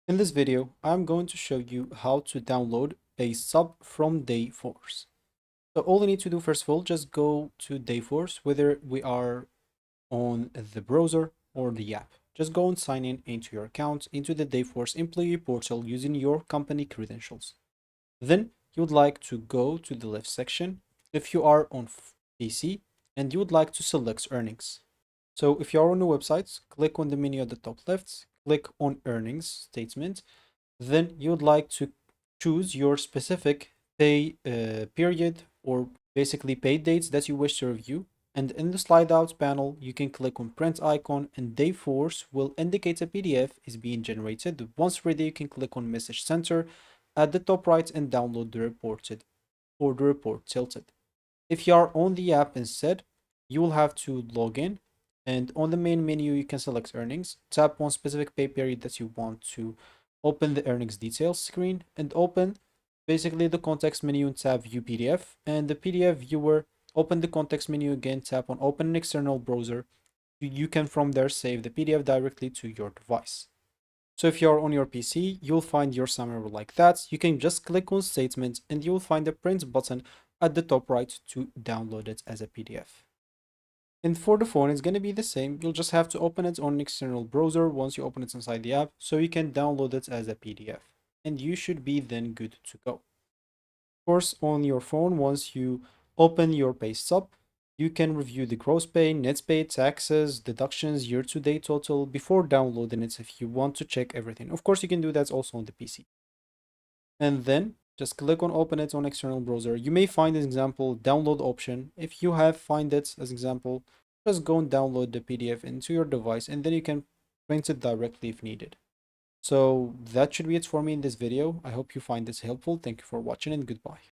In this video, I'm going to show you how to download Paystub from Dayforce. So all you need to do first of all, just go to Dayforce, whether we are on the browser or the app. Just go and sign in into your account into the Dayforce employee portal using your company credentials. Then you would like to go to the left section if you are on PC and you would like to select earnings. So if you are on the website, click on the menu at the top left, click on earnings statement. Then you would like to choose your specific pay period or basically pay dates that you wish to review. And in the slide out panel, you can click on print icon and Dayforce will indicate a PDF is being generated. Once ready, you can click on message center at the top right and download the reported or the report tilted. If you are on the app instead, you will have to log in, and on the main menu you can select earnings, tap on specific pay period that you want to open the earnings details screen, and open basically the context menu and tap view PDF, and the PDF viewer, open the context menu again, tap on open an external browser. You can from there save the PDF directly to your device. So if you're on your PC, you'll find your summary like that. You can just click on statement and you'll find the print button at the top right to download it as a PDF. And for the phone, it's going to be the same. You'll just have to open it on an external browser once you open it inside the app so you can download it as a PDF. And you should be then good to go. Of course, on your phone, once you open your pay stub, you can review the gross pay, net pay, taxes, deductions, year-to-date total before downloading it if you want to check everything. Of course, you can do that also on the PC. And then just click on open it on external browser. You may find an example download option. If you have find it as example, just go and download the PDF into your device and then you can print it directly if needed. So that should be it for me in this video. I hope you find this helpful. Thank you for watching and goodbye.